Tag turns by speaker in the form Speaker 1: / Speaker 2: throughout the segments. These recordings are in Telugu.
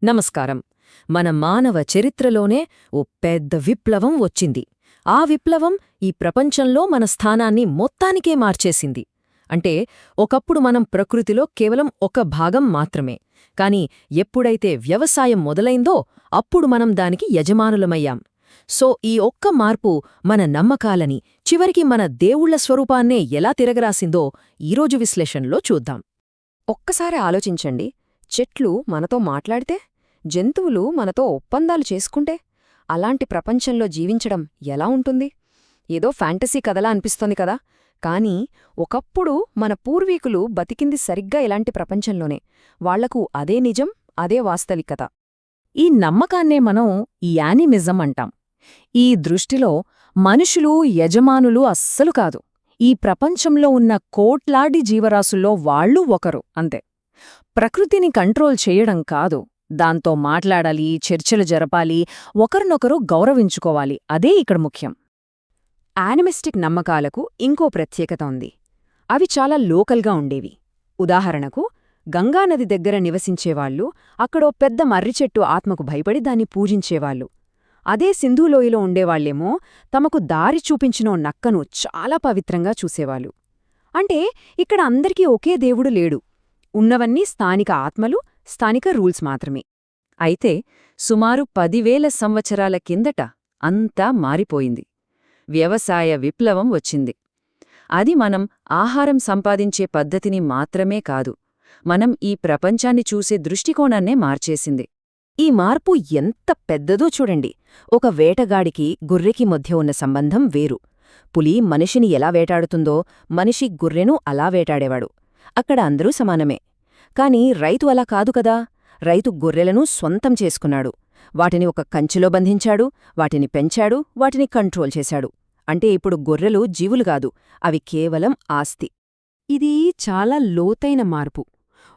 Speaker 1: నమస్కారం. మన మానవ చరిత్రలోనే ఓ పెద్ద విప్లవం వచ్చింది. ఆ విప్లవం ఈ ప్రపంచంలో మన స్థానాన్ని మొత్తానికే మార్చేసింది. అంటే ఒకప్పుడు మనం ప్రకృతిలో కేవలం ఒక భాగం మాత్రమే. కాని ఎప్పుడైతే వ్యవసాయం మొదలైందో అప్పుడు మనం దానికి యజమానులమయ్యాం. సో ఈ ఒక్క మార్పు మన నమ్మకాలని, చివరికి మన దేవుళ్ల స్వరూపాన్నే ఎలా తిరగరాసిందో ఈరోజు విశ్లేషణలో చూద్దాం.
Speaker 2: ఒక్కసారి ఆలోచించండి. చెట్లు మనతో మాట్లాడితే, జంతువులు మనతో ఒప్పందాలు చేసుకుంటే, అలాంటి ప్రపంచంలో జీవించడం ఎలా ఉంటుంది? ఏదో ఫ్యాంటసీ కథలా అనిపిస్తోంది కదా. కానీ ఒకప్పుడు మన పూర్వీకులు బతికింది సరిగ్గా ఇలాంటి ప్రపంచంలోనే. వాళ్లకు అదే నిజం, అదే వాస్తవికత.
Speaker 1: ఈ నమ్మకాన్నే మనం యానిమిజం అంటాం. ఈ దృష్టిలో మనుషులు యజమానులు అస్సలు కాదు. ఈ ప్రపంచంలో ఉన్న కోట్లాది జీవరాశుల్లో వాళ్ళూ ఒకరు అంతే. ప్రకృతిని కంట్రోల్ చేయడం కాదు, దాంతో మాట్లాడాలి, చర్చలు జరపాలి, ఒకరినొకరు గౌరవించుకోవాలి. అదే ఇక్కడ ముఖ్యం.
Speaker 2: యానిమిస్టిక్ నమ్మకాలకు ఇంకో ప్రత్యేకత ఉంది. అవి చాలా లోకల్గా ఉండేవి. ఉదాహరణకు, గంగానది దగ్గర నివసించేవాళ్లు అక్కడో పెద్ద మర్రిచెట్టు ఆత్మకు భయపడి దాన్ని పూజించేవాళ్లు. అదే సింధూలోయలో ఉండేవాళ్లేమో తమకు దారి చూపించినో నక్కను చాలా పవిత్రంగా చూసేవాళ్లు. అంటే ఇక్కడ అందరికీ ఒకే దేవుడు లేడు. ఉన్నవన్నీ స్థానిక ఆత్మలు, స్థానిక రూల్స్ మాత్రమే.
Speaker 1: అయితే సుమారు 10,000 సంవత్సరాల కిందట అంతా మారిపోయింది. వ్యవసాయ విప్లవం వచ్చింది. అది మనం ఆహారం సంపాదించే పద్ధతిని మాత్రమే కాదు, మనం ఈ ప్రపంచాన్ని చూసే దృష్టికోణాన్నే మార్చేసింది. ఈ మార్పు ఎంత పెద్దదో చూడండి. ఒక వేటగాడికి గుర్రెకి మధ్య ఉన్న సంబంధం వేరు. పులి మనిషిని ఎలా వేటాడుతుందో మనిషి గుర్రెను అలా వేటాడేవాడు. అక్కడ అందరూ సమానమే. కాని రైతు అలా కాదు కదా. రైతు గొర్రెలను స్వంతం చేసుకున్నాడు. వాటిని ఒక కంచెలో బంధించాడు, వాటిని పెంచాడు, వాటిని కంట్రోల్ చేశాడు. అంటే ఇప్పుడు గొర్రెలు జీవులు కాదు, అవి కేవలం ఆస్తి.
Speaker 2: ఇది చాలా లోతైన మార్పు.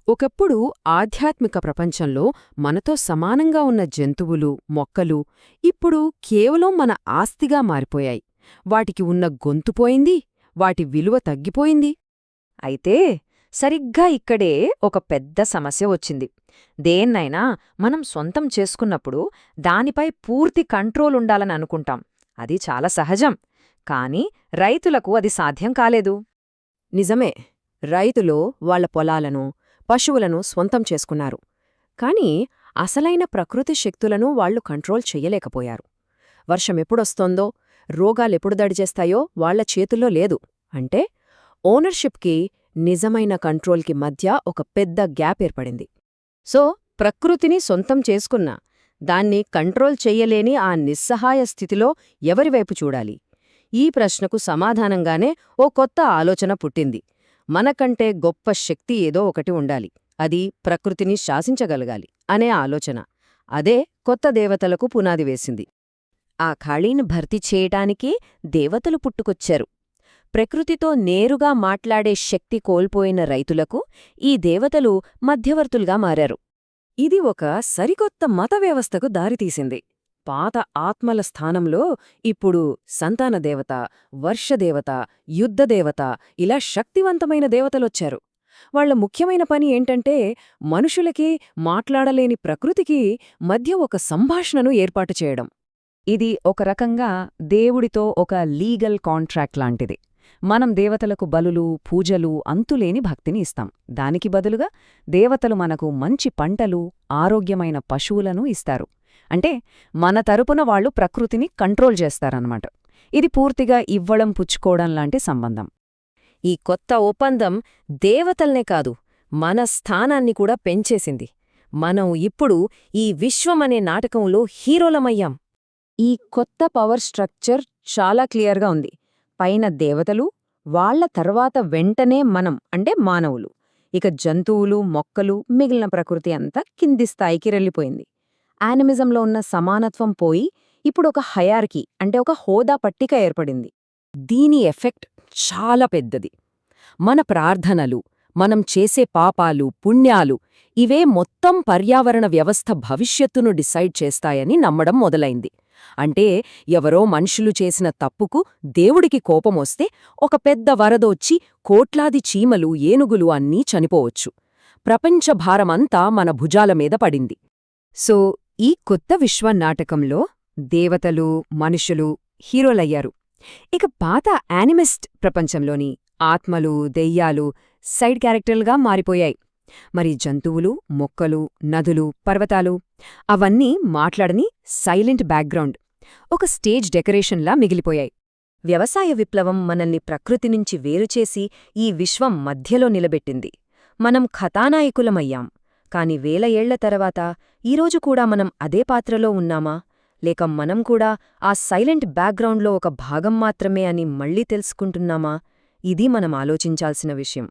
Speaker 2: ఒకప్పుడు ఆధ్యాత్మిక ప్రపంచంలో మనతో సమానంగా ఉన్న జంతువులు, మొక్కలు ఇప్పుడు కేవలం మన ఆస్తిగా మారిపోయాయి. వాటికి ఉన్న గొంతు పోయింది, వాటి విలువ తగ్గిపోయింది.
Speaker 1: అయితే సరిగ్గా ఇక్కడే ఒక పెద్ద సమస్య వచ్చింది. దేన్నైనా మనం సొంతం చేసుకున్నప్పుడు దానిపై పూర్తి కంట్రోల్ ఉండాలని అనుకుంటాం. అది చాలా సహజం. కాని రైతులకు అది సాధ్యం కాలేదు.
Speaker 2: నిజమే, రైతులు వాళ్ల పొలాలను, పశువులను స్వంతం చేసుకున్నారు. కాని అసలైన ప్రకృతి శక్తులను వాళ్లు కంట్రోల్ చెయ్యలేకపోయారు. వర్షమెప్పుడొస్తోందో, రోగాలెప్పుడు దడిచేస్తాయో వాళ్ల చేతుల్లో లేదు. అంటే ఓనర్షిప్కి, నిజమైన కంట్రోల్కి మధ్య ఒక పెద్ద గ్యాప్ ఏర్పడింది. సో ప్రకృతిని సొంతం చేసుకున్నా దాన్ని కంట్రోల్ చెయ్యలేని ఆ నిస్సహాయ స్థితిలో ఎవరివైపు చూడాలి? ఈ ప్రశ్నకు సమాధానంగానే ఓ కొత్త ఆలోచన పుట్టింది. మనకంటే గొప్ప శక్తి ఏదో ఒకటి ఉండాలి, అది ప్రకృతిని శాసించగలగాలి అనే ఆలోచన. అదే కొత్త దేవతలకు పునాది వేసింది. ఆ ఖాళీని భర్తీ చేయటానికే దేవతలు పుట్టుకొచ్చారు. ప్రకృతితో నేరుగా మాట్లాడే శక్తి కోల్పోయిన రైతులకు ఈ దేవతలు మధ్యవర్తులుగా మారారు. ఇది ఒక సరికొత్త మత వ్యవస్థకు దారితీసింది. పాత ఆత్మల స్థానంలో ఇప్పుడు సంతానదేవత, వర్షదేవత, యుద్ధదేవత ఇలా శక్తివంతమైన దేవతలొచ్చారు. వాళ్ల ముఖ్యమైన పని ఏంటంటే మనుషులకి, మాట్లాడలేని ప్రకృతికి మధ్య ఒక సంభాషణను ఏర్పాటు చేయడం. ఇది ఒక రకంగా దేవుడితో ఒక లీగల్ కాంట్రాక్ట్ లాంటిది. మనం దేవతలకు బలులు, పూజలు, అంతులేని భక్తిని ఇస్తాం. దానికి బదులుగా దేవతలు మనకు మంచి పంటలు, ఆరోగ్యమైన పశువులను ఇస్తారు. అంటే మన తరపున వాళ్లు ప్రకృతిని కంట్రోల్ చేస్తారన్నమాట. ఇది పూర్తిగా ఇవ్వడం పుచ్చుకోవడం లాంటి సంబంధం. ఈ కొత్త ఒప్పందం దేవతల్నే కాదు, మన స్థానాన్ని కూడా పెంచేసింది. మనం ఇప్పుడు ఈ విశ్వమనే నాటకంలో హీరోలమయ్యాం. ఈ కొత్త పవర్ స్ట్రక్చర్ చాలా క్లియర్గా ఉంది. పైన దేవతలు, వాళ్ల తర్వాత వెంటనే మనం అంటే మానవులు. ఇక జంతువులు, మొక్కలు, మిగిలిన ప్రకృతి అంతా కింది స్థాయికి రెల్లిపోయింది. యానిమిజంలో ఉన్న సమానత్వం పోయి ఇప్పుడు ఒక హయార్కీ అంటే ఒక హోదా పట్టిక ఏర్పడింది. దీని ఎఫెక్ట్ చాలా పెద్దది. మన ప్రార్థనలు, మనం చేసే పాపాలు, పుణ్యాలు ఇవే మొత్తం పర్యావరణ వ్యవస్థ భవిష్యత్తును డిసైడ్ చేస్తాయని నమ్మడం మొదలైంది. అంటే ఎవరో మనుషులు చేసిన తప్పుకు దేవుడికి కోపమొస్తే ఒక పెద్ద వరదొచ్చి కోట్లాది చీమలు, ఏనుగులు అన్నీ చనిపోవచ్చు. ప్రపంచ భారమంతా మన భుజాల మీద పడింది. సో ఈ కొత్త విశ్వ నాటకంలో దేవతలు మనుషులు హీరోలయ్యారు. ఇక పాత యానిమిస్ట్ ప్రపంచంలోని ఆత్మలు దెయ్యాలు సైడ్ క్యారెక్టర్లుగా మారిపోయాయి. మరి జంతువులు మొక్కలు నదులు పర్వతాలు అవన్నీ మాట్లాడని సైలెంట్ బ్యాక్గ్రౌండ్, ఒక స్టేజ్ డెకరేషన్లా మిగిలిపోయాయి.
Speaker 1: వ్యవసాయ విప్లవం మనల్ని ప్రకృతి నుంచి వేరుచేసి ఈ విశ్వం మధ్యలో నిలబెట్టింది. మనం కథానాయకులమయ్యాం. కాని వేల ఏళ్ల తర్వాత ఈరోజు కూడా మనం అదే పాత్రలో ఉన్నామా, లేక మనం కూడా ఆ సైలెంట్ బ్యాక్గ్రౌండ్లో ఒక భాగం మాత్రమే అని మళ్ళీ తెలుసుకుంటున్నామా? ఇది మనం ఆలోచించాల్సిన విషయం.